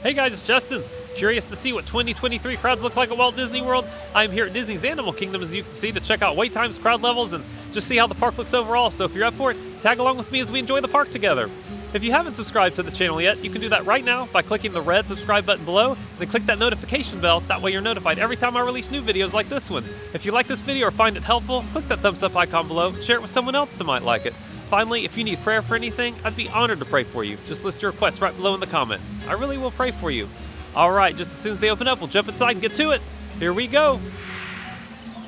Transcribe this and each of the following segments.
Hey guys, it's Justin. Curious to see what 2023 crowds look like at Walt Disney World? I'm here at Disney's Animal Kingdom, as you can see, to check out wait times, crowd levels, and just see how the park looks overall. So if you're up for it, tag along with me as we enjoy the park together. If you haven't subscribed to the channel yet, you can do that right now by clicking the red subscribe button below, then click that notification bell. That way you're notified every time I release new videos like this one. If you like this video or find it helpful, click that thumbs up icon below, share it with someone else that might like it. Finally, if you need prayer for anything, I'd be honored to pray for you. Just list your requests right below in the comments. I really will pray for you. Alright, just as soon as they open up, we'll jump inside and get to it. Here we go.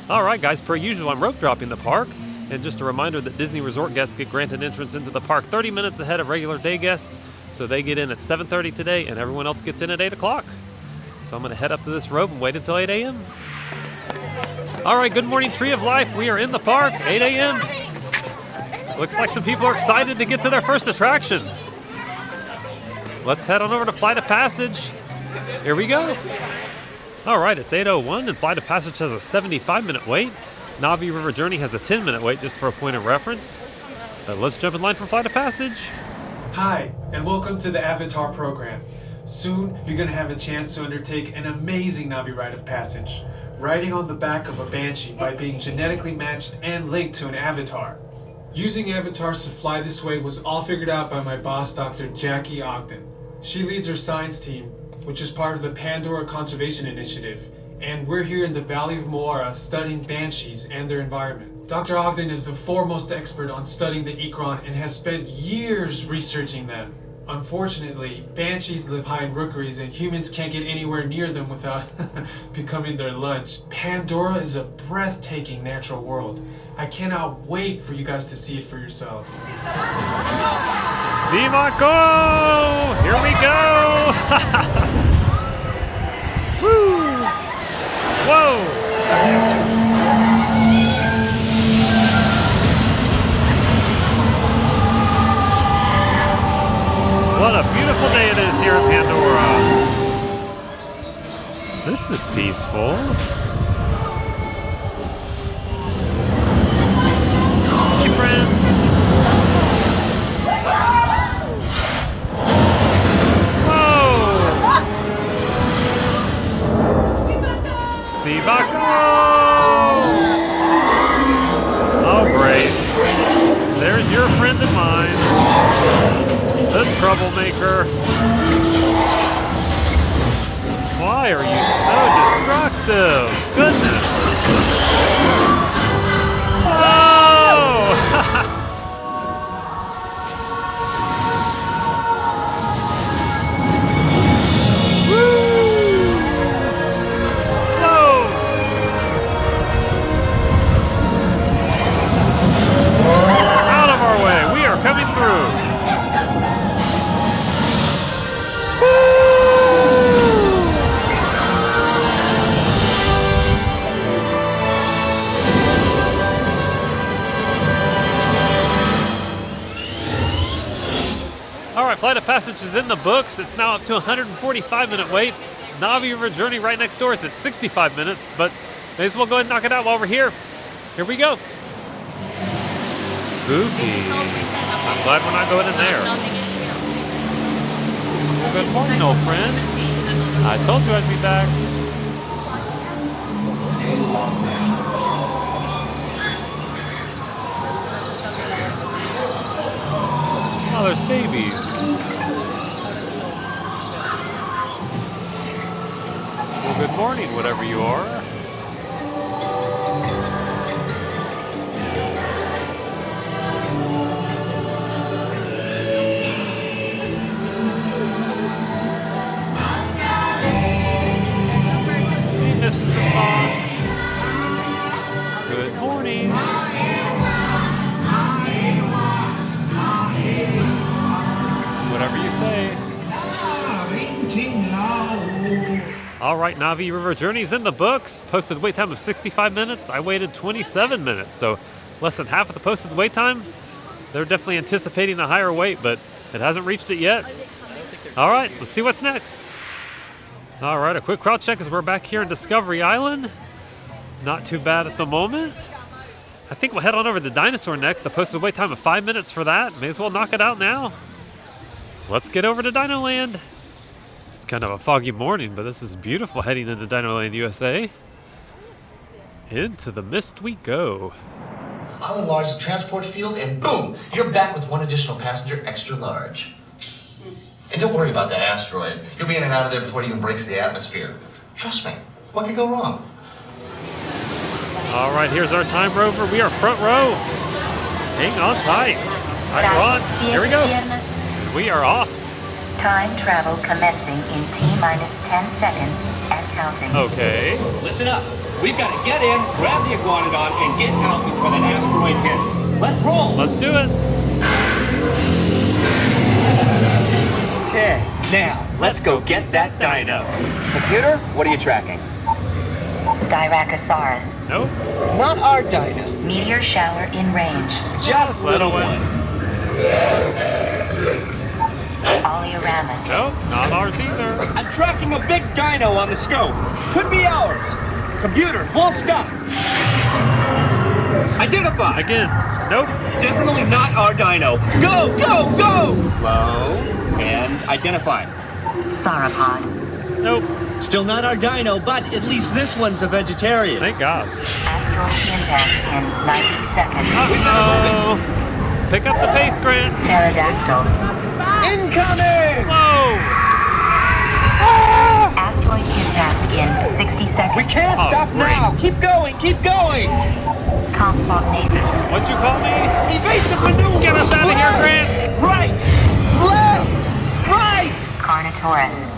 Alright guys, per usual, I'm rope dropping the park. And just a reminder that Disney Resort guests get granted entrance into the park 30 minutes ahead of regular day guests. So they get in at 7:30 today and everyone else gets in at 8 o'clock. So I'm going to head up to this rope and wait until 8 a.m. Alright, good morning Tree of Life. We are in the park, 8 a.m. Looks like some people are excited to get to their first attraction. Let's head on over to Flight of Passage. Here we go. Alright, it's 8:01 and Flight of Passage has a 75-minute wait. Na'vi River Journey has a 10-minute wait, just for a point of reference. Let's jump in line for Flight of Passage. Hi, and welcome to the Avatar program. Soon, you're going to have a chance to undertake an amazing Na'vi rite of passage, riding on the back of a Banshee by being genetically matched and linked to an Avatar. Using avatars to fly this way was all figured out by my boss, Dr. Jackie Ogden. She leads our science team, which is part of the Pandora Conservation Initiative, and we're here in the Valley of Moara studying banshees and their environment. Dr. Ogden is the foremost expert on studying the Ikron and has spent years researching them. Unfortunately, banshees live high in rookeries and humans can't get anywhere near them without becoming their lunch. Pandora is a breathtaking natural world. I cannot wait for you guys to see it for yourselves. Simako! Here we go! Woo! Whoa! What a beautiful day it is here in Pandora. This is peaceful. Hey friends. Whoa! Sibako! Oh great. There's your friend and mine. The troublemaker. Why are you so destructive? Goodness. Oh! Woo! Whoa! Out of our way. We are coming through. Alright, Flight of Passage is in the books. It's now up to 145-minute wait. Na'vi River Journey right next door is at 65 minutes, but may as well go ahead and knock it out while we're here. Here we go. Spooky. I'm glad we're not going in there. Well, good morning, old friend. I told you I'd be back. Oh, there's babies. Well, good morning, whatever you are. Hey, this is some songs. Good morning. Whatever you say. Alright, Na'vi River Journey's in the books. Posted wait time of 65 minutes. I waited 27 minutes, so less than half of the posted wait time. They're definitely anticipating a higher wait, but it hasn't reached it yet. Alright, let's see what's next. Alright, a quick crowd check as we're back here in Discovery Island. Not too bad at the moment. I think we'll head on over to Dinosaur next. The posted wait time of 5 minutes for that. May as well knock it out now. Let's get over to Dino Land. kind of a foggy morning, but this is beautiful heading into Dinoland, USA. Into the mist we go. I'll enlarge the transport field and boom, you're back with one additional passenger extra large. And don't worry about that asteroid. You'll be in and out of there before it even breaks the atmosphere. Trust me, what could go wrong? All right, here's our time rover. We are front row. Hang on tight. All right, we're on. Here we go. We are off. Time travel commencing in T-minus 10 seconds and counting. Okay. Listen up. We've got to get in, grab the iguanodon, and get out before that asteroid hits. Let's roll. Let's do it. Okay, now, let's go get that dino. Computer, what are you tracking? Styracosaurus. Nope. Not our dino. Meteor shower in range. Just little ones. Oleoramus. Nope, not ours either. I'm tracking a big dino on the scope. Could be ours. Computer, full stop. Identify. Again. Nope. Definitely not our dino. Go, go, go! Slow. And identify. Sauropod. Nope. Still not our dino, but at least this one's a vegetarian. Thank God. Asteroid impact in 90 seconds. Uh-oh. Pick up the pace, Grant. Pterodactyl. Incoming! Whoa. Asteroid impact in 60 seconds. We can't stop great. now. Keep going, keep going. Compsognathus. What'd you call me? Evasive maneuver. Get us out of here, Grant. Right, left, right. Carnotaurus.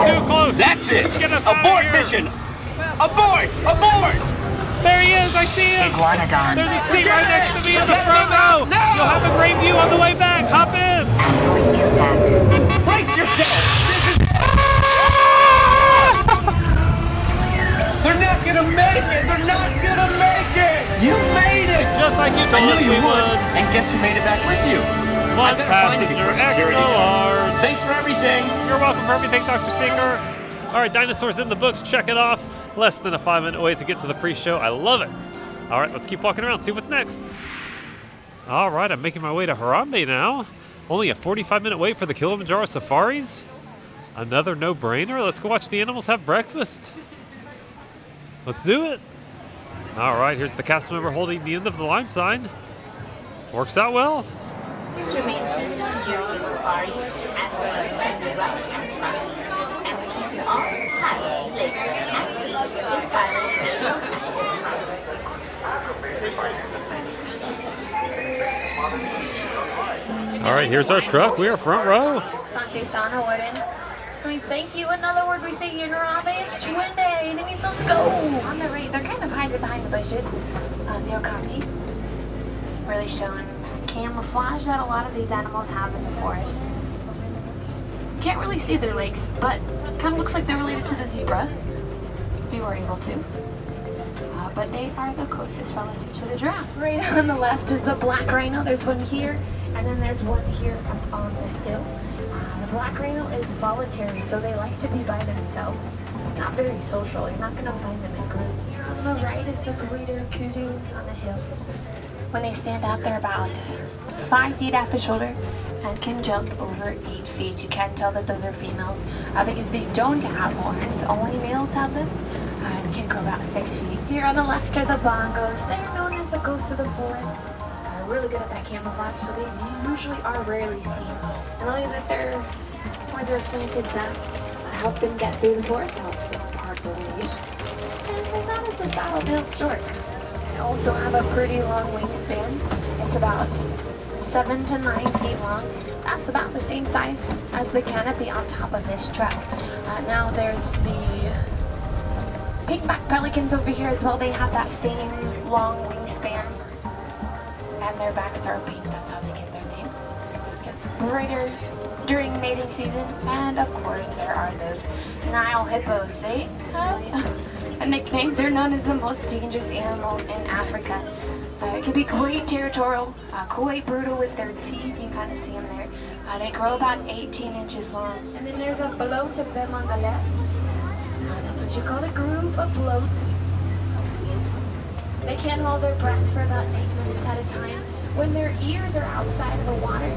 Too close. That's it. Get us out of Abort here. mission. Abort, abort. There he is. I see him. Iguanodon. There's a seat right next to me in the front row. No. You'll have a great view on the way back. Hop in. Asteroid impact. Brace yourself. They're not gonna make it. They're not gonna make it. You made it. Just like you I told knew us you we would. And guess who made it back with you? One I better find you passenger, before security extra comes. large. Thanks for everything. You're welcome for everything, Dr. Singer. All right, dinosaurs in the books. Check it off. Less than a 5-minute wait to get to the pre-show. I love it. All right, let's keep walking around, see what's next. All right, I'm making my way to Harambe now. Only a 45-minute wait for the Kilimanjaro safaris. Another no-brainer. Let's go watch the animals have breakfast. Let's do it. All right, here's the cast member holding the end of the line sign. Works out well. Please remain seated during the safari as well as the rough and crummy, and to keep your arms, hands, legs, and feet inside of the vehicle. All right, here's our truck. We are front row. Sante Sana Warden. It means thank you. Another word we say here in Harambe, it's twin day, and it means let's go. On the right, they're kind of hiding behind the bushes. The okapi. Really showing camouflage that a lot of these animals have in the forest. Can't really see their legs, but it kind of looks like they're related to the zebra, if we were able to. But they are the closest relative to the giraffes. Right on the left is the black rhino. There's one here, and then there's one here up on the hill. The black rhino is solitary, so they like to be by themselves. Not very social. You're not going to find them in groups. On the right is the greater kudu on the hill. When they stand up, they're about 5 feet at the shoulder and can jump over 8 feet. You can tell that those are females because they don't have horns. Only males have them and can grow about 6 feet. Here on the left are the bongos. They're known as the ghosts of the forest. They're really good at that camouflage, so they usually are rarely seen. And the way that their horns are slanted back help them get through the forest, help them part the leaves. And that is the saddle-tailed stork. They also have a pretty long wingspan. It's about 7 to 9 feet long. That's about the same size as the canopy on top of this truck. Now there's the pigback pelicans over here as well. They have that same long wingspan. And their backs are pink. That's how they get their names. It gets brighter during mating season. And of course there are those Nile hippos. They have a nickname. They're known as the most dangerous animal in Africa. It can be quite territorial, quite brutal with their teeth. You can kind of see them there. They grow about 18 inches long. And then there's a bloat of them on the left. That's what you call a group of bloats. They can hold their breath for about 8 minutes at a time. When their ears are outside of the water,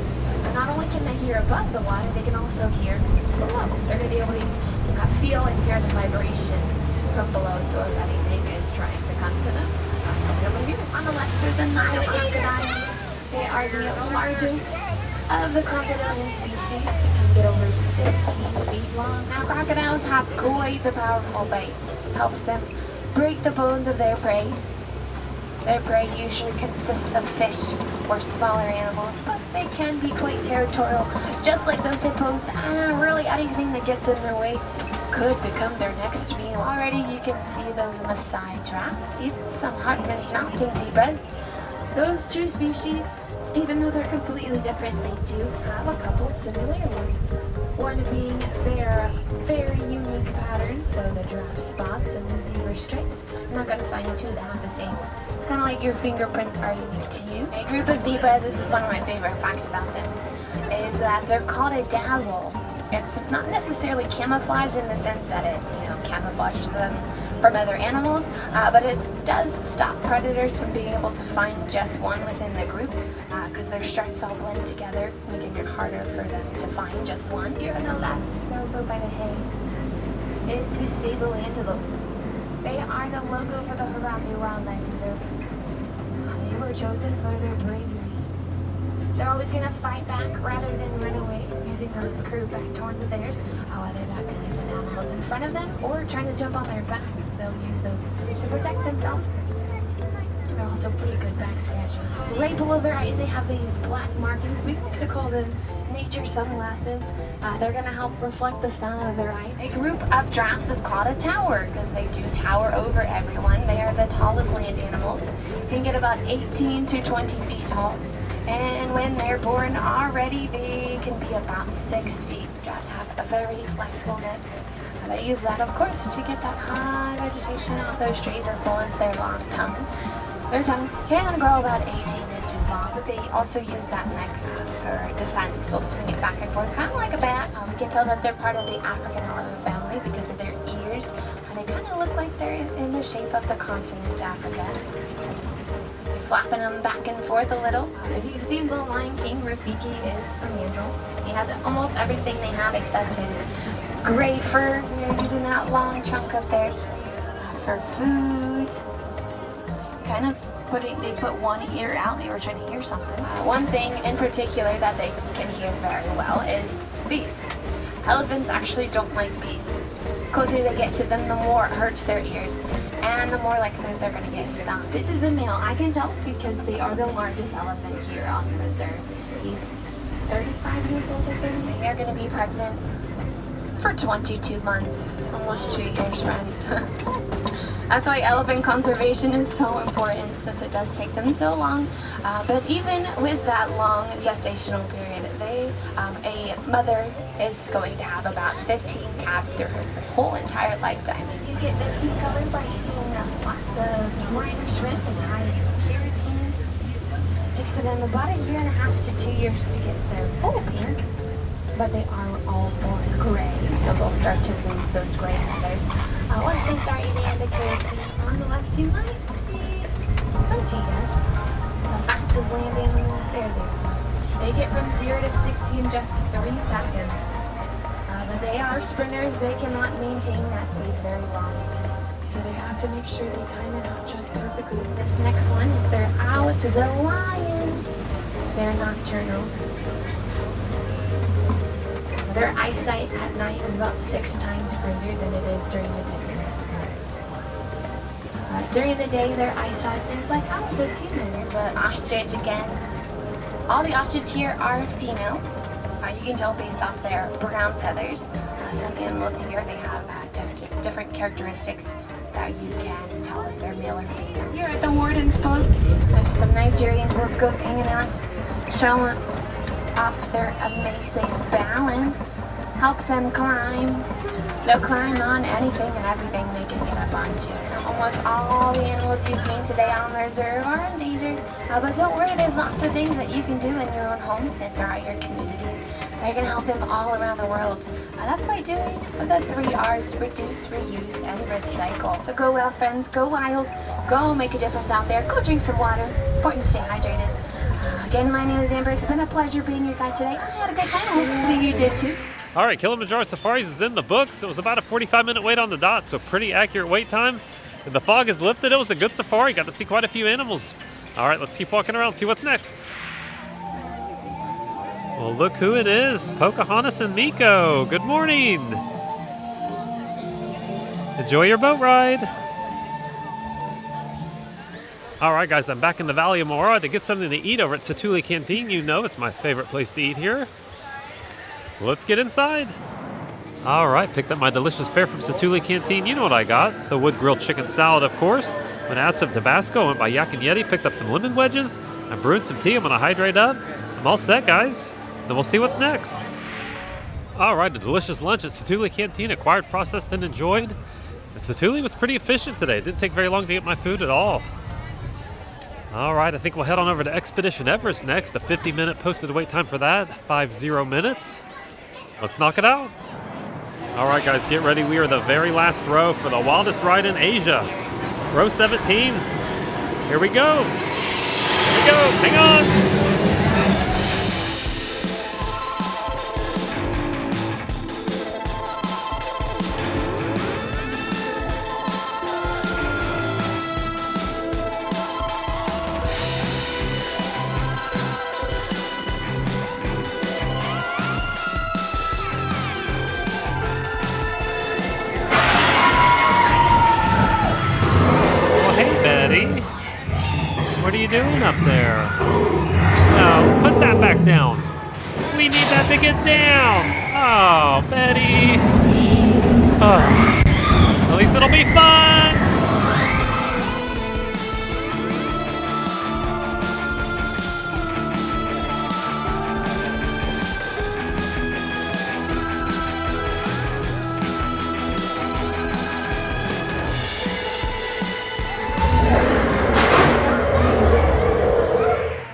not only can they hear above the water, they can also hear below. They're going to be able to feel and hear the vibrations from below, so if anything is trying to come to them, they'll be able to hear it. On the left are the Nile crocodiles. They are the largest of the crocodilian species. They can get over 16 feet long. Now, crocodiles have quite the powerful bites. It helps them break the bones of their prey. Their prey usually consists of fish or smaller animals, but they can be quite territorial, just like those hippos. Really anything that gets in their way could become their next meal. Already you can see those Maasai giraffes, even some Hartmann's mountain zebras. Those two species, even though they're completely different, they do have a couple of similarities. One being their very unique patterns, so the giraffe spots and the zebra stripes. You're not going to find two that have the same. It's kind of like your fingerprints are unique to you. A group of zebras, this is one of my favorite facts about them, is that they're called a dazzle. It's not necessarily camouflage in the sense that it, camouflages them from other animals, but it does stop predators from being able to find just one within the group, because their stripes all blend together, making it harder for them to find just one. Here on the left, over by the hay, is the sable antelope. They are the logo for the Harambe Wildlife Reserve. They were chosen for their bravery. They're always going to fight back rather than run away, using those curved back horns of theirs, whether that be with animals in front of them or trying to jump on their backs. They'll use those to protect themselves. They're also pretty good back scratchers. Right below their eyes, they have these black markings. We like to call them nature sunglasses. They're going to help reflect the sun out of their eyes. A group of giraffes is called a tower because they do tower over everyone. They are the tallest land animals. Can get about 18 to 20 feet tall. And when they're born already, they can be about 6 feet. Giraffes have a very flexible necks. They use that, of course, to get that high vegetation off those trees, as well as their long tongue. Their tongue can grow about 18 inches long, but they also use that neck for defense. They'll swing it back and forth, kind of like a bat. We can tell that they're part of the African elephant family because of their ears. They kind of look like they're in the shape of the continent Africa. Flapping them back and forth a little. If you've seen The Lion King, Rafiki is a mandrill. He has almost everything they have except his gray fur. They're using that long chunk of theirs for food. Kind of they put one ear out. They were trying to hear something. One thing in particular that they can hear very well is bees. Elephants actually don't like bees. The closer they get to them, the more it hurts their ears, and the more likely they're going to get stung. This is a male. I can tell because they are the largest elephant here on the reserve. He's 35 years old, I think. They are going to be pregnant for 22 months, almost 2 years, friends. That's why elephant conservation is so important, since it does take them so long. But even with that long gestational period, a mother is going to have about 15 calves through her whole entire lifetime. You do get the pink color by eating lots of brine or shrimp. It's high in keratin. It takes them about 1.5 to 2 years to get their full pink, but they are all born gray, so they'll start to lose those gray feathers. Once they start eating the keratin, on the left you might see some cheetahs. The fastest land animals, they're there. They get from 0 to 60 in just 3 seconds. But they are sprinters. They cannot maintain that speed very long. So they have to make sure they time it out just perfectly. This next one, if they're out, the lion, they're nocturnal. Their eyesight at night is about 6 times greater than it is during the day. During the day, their eyesight is like ours as humans. The ostrich, again, all the ostrich here are females. You can tell based off their brown feathers. Some animals here, they have different characteristics that you can tell if they're male or female. Here at the warden's post, there's some Nigerian dwarf goats hanging out, showing off their amazing balance. Helps them climb. They'll climb on anything and everything they can get up onto. Almost all the animals you've seen today on the reserve are endangered. But don't worry, there's lots of things that you can do in your own homes and throughout your communities. They're going to help them all around the world. That's by doing the 3 R's, reduce, reuse, and recycle. So go well, friends. Go wild. Go make a difference out there. Go drink some water. Important to stay hydrated. Again, my name is Amber. It's been a pleasure being your guide today. I had a good time. Hopefully you did too. All right, Kilimanjaro Safaris is in the books. It was about a 45-minute wait on the dot, so pretty accurate wait time. The fog is lifted. It was a good safari. Got to see quite a few animals. All right, let's keep walking around, see what's next. Well, look who it is. Pocahontas and Nico. Good morning. Enjoy your boat ride. All right, guys, I'm back in the Valley of Moara to get something to eat over at Satu'li Canteen. You know it's my favorite place to eat here. Let's get inside. All right, picked up my delicious fare from Satu'li Canteen. You know what I got. The wood-grilled chicken salad, of course. I'm gonna add some Tabasco. Went by Yak and Yeti, picked up some lemon wedges. I'm brewing some tea. I'm gonna hydrate up. I'm all set, guys. Then we'll see what's next. All right, a delicious lunch at Satu'li Canteen. Acquired, processed, and enjoyed. And Satu'li was pretty efficient today. It didn't take very long to get my food at all. All right, I think we'll head on over to Expedition Everest next. A 50-minute posted wait time for that. 50 minutes. Let's knock it out. All right, guys, get ready. We are the very last row for the wildest ride in Asia. Row 17. Here we go. Here we go. Hang on. What are you doing up there? No, put that back down. We need that to get down. Oh, Betty. Oh, at least it'll be fun.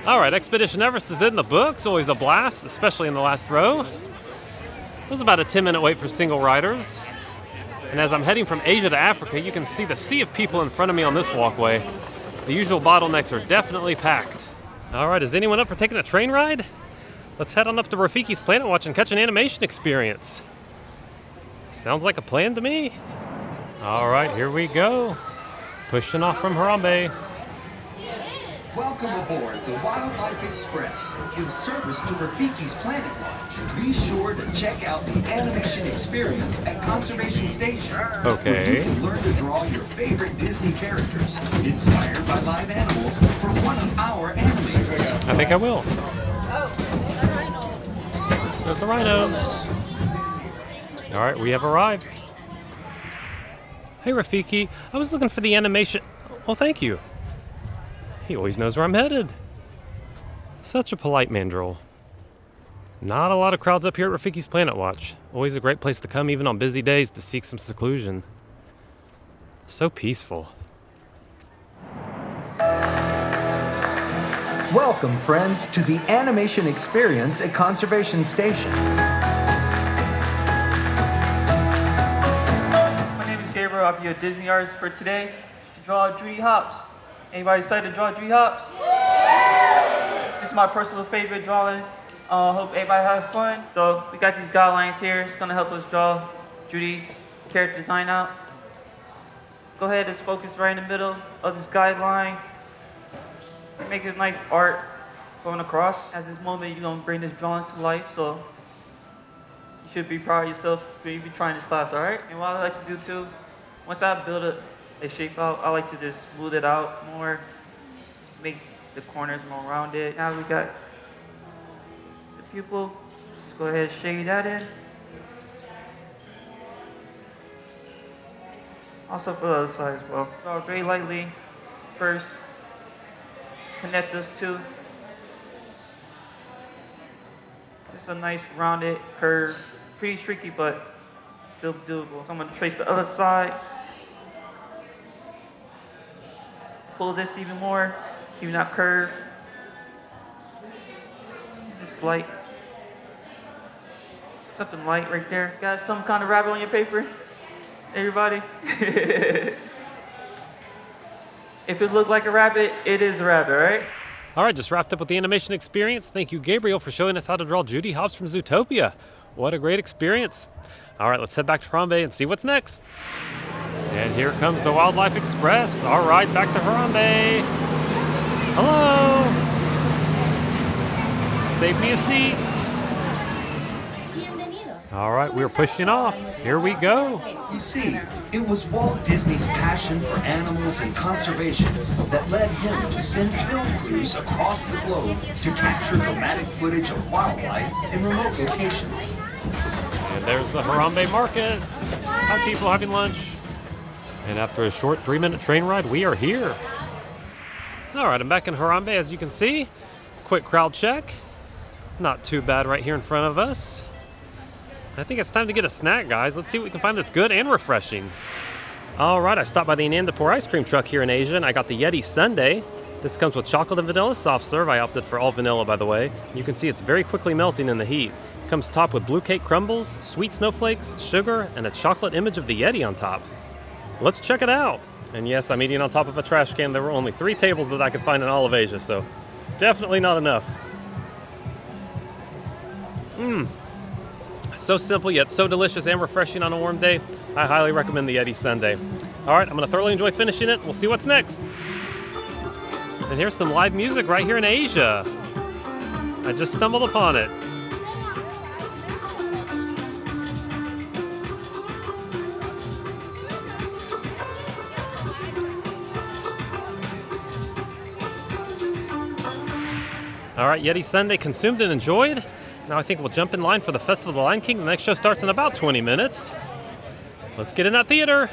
All right, Expedition Everest is in the books. Always a blast, especially in the last row. It was about a 10-minute wait for single riders. And as I'm heading from Asia to Africa, you can see the sea of people in front of me on this walkway. The usual bottlenecks are definitely packed. All right, is anyone up for taking a train ride? Let's head on up to Rafiki's Planet Watch and catch an animation experience. Sounds like a plan to me. All right, here we go. Pushing off from Harambe. Welcome aboard the Wildlife Express. Give service to Rafiki's Planet Watch. Be sure to check out the animation experience at Conservation Station. Okay. Where you can learn to draw your favorite Disney characters, inspired by live animals, for one of our animators. I think I will. There's the rhinos. All right, we have arrived. Hey, Rafiki. I was looking for the animation. Well, thank you. He always knows where I'm headed. Such a polite mandrill. Not a lot of crowds up here at Rafiki's Planet Watch. Always a great place to come even on busy days to seek some seclusion. So peaceful. Welcome, friends, to the animation experience at Conservation Station. My name is Gabriel. I'll be your Disney artist for today to draw Judy Hopps. Anybody excited to draw Judy Hopps? This is my personal favorite drawing. Hope everybody has fun. So we got these guidelines here. It's gonna help us draw Judy's character design out. Go ahead, just focus right in the middle of this guideline. Make this nice art going across. At this moment, you're gonna bring this drawing to life. So you should be proud of yourself when you be trying this class, all right? And what I like to do too, once I build a shape out, I like to just smooth it out more, make the corners more rounded. Now we got the pupil. Just go ahead and shade that in. Also for the other side as well. Draw very lightly first. Connect those two. Just a nice rounded curve. Pretty tricky, but still doable. So I'm gonna trace the other side. Pull this even more, even that curve. Just light. Something light right there. Got some kind of rabbit on your paper? Everybody? If it looked like a rabbit, it is a rabbit, right? All right, just wrapped up with the animation experience. Thank you, Gabriel, for showing us how to draw Judy Hopps from Zootopia. What a great experience. All right, let's head back to Harambe and see what's next. And here comes the Wildlife Express. All right, back to Harambe. Hello. Save me a seat. All right, we're pushing off. Here we go. You see, it was Walt Disney's passion for animals and conservation that led him to send film crews across the globe to capture dramatic footage of wildlife in remote locations. And there's the Harambe Market. Hi, people having lunch. And after a short 3-minute train ride, we are here. All right, I'm back in Harambe, as you can see. Quick crowd check. Not too bad right here in front of us. I think it's time to get a snack, guys. Let's see what we can find that's good and refreshing. All right, I stopped by the Anandapur ice cream truck here in Asia, and I got the Yeti Sundae. This comes with chocolate and vanilla soft serve. I opted for all vanilla, by the way. You can see it's very quickly melting in the heat. It comes topped with blue cake crumbles, sweet snowflakes, sugar, and a chocolate image of the Yeti on top. Let's check it out. And yes, I'm eating on top of a trash can. There were only 3 tables that I could find in all of Asia, so definitely not enough. So simple yet so delicious and refreshing on a warm day. I highly recommend the Yeti Sundae. All right, I'm gonna thoroughly enjoy finishing it. We'll see what's next. And here's some live music right here in Asia. I just stumbled upon it. All right, Yeti Sundae consumed and enjoyed. Now I think we'll jump in line for the Festival of the Lion King. The next show starts in about 20 minutes. Let's get in that theater.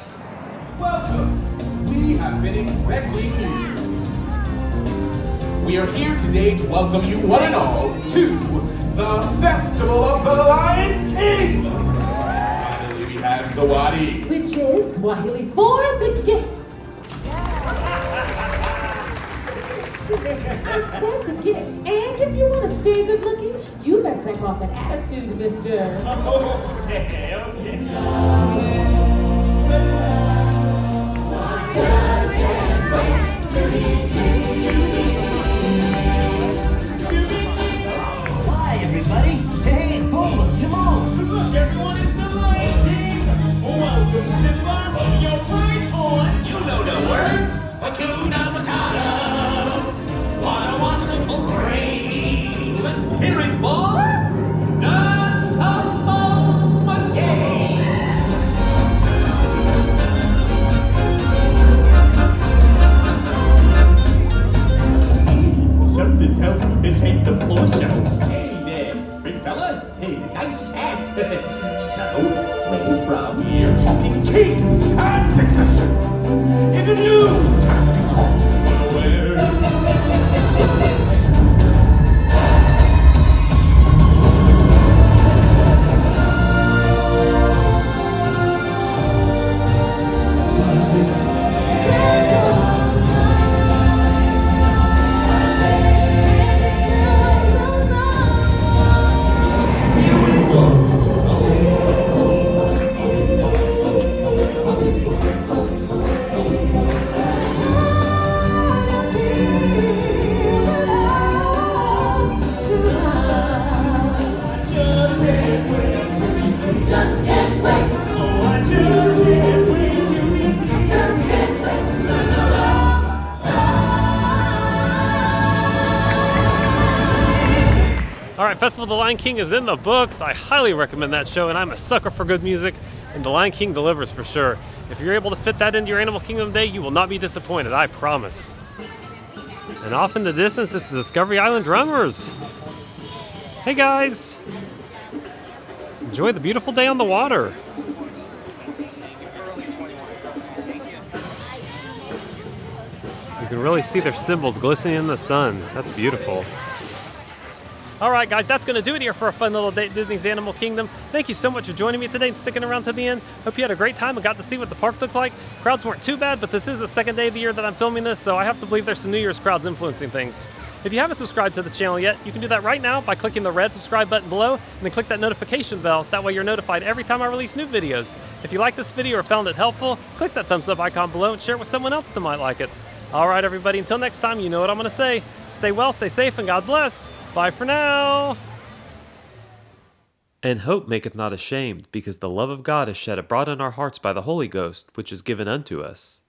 Welcome. We have been expecting you. We are here today to welcome you one and all to the Festival of the Lion King. Finally, we have Zawadi, which is Swahili for the gift. I said the gift, and if you want to stay good looking, you best back off that attitude, mister. Okay. Hi, everybody. Hey, Bola, Jamal. Look, everyone, it's the Lion King. Welcome, Simba. Your right on. You know the words. Hakuna Matata. What a wonderful phrase. Let's hear it for Nantambo Monkey. Something tells me this ain't the floor show. Hey there, big fella. Hey, nice hat. So, where from? We're talking kings and successions. In the new hot unawares. Festival of the Lion King is in the books. I highly recommend that show, and I'm a sucker for good music, and the Lion King delivers for sure. If you're able to fit that into your Animal Kingdom day, you will not be disappointed, I promise. And off in the distance, it's the Discovery Island Drummers. Hey guys! Enjoy the beautiful day on the water. You can really see their cymbals glistening in the sun. That's beautiful. All right, guys, that's going to do it here for a fun little day at Disney's Animal Kingdom. Thank you so much for joining me today and sticking around to the end. Hope you had a great time and got to see what the park looked like. Crowds weren't too bad, but this is the second day of the year that I'm filming this, so I have to believe there's some New Year's crowds influencing things. If you haven't subscribed to the channel yet, you can do that right now by clicking the red subscribe button below and then click that notification bell. That way you're notified every time I release new videos. If you like this video or found it helpful, click that thumbs up icon below and share it with someone else that might like it. All right, everybody, until next time, you know what I'm going to say. Stay well, stay safe, and God bless. Bye for now. And hope maketh not ashamed, because the love of God is shed abroad in our hearts by the Holy Ghost, which is given unto us.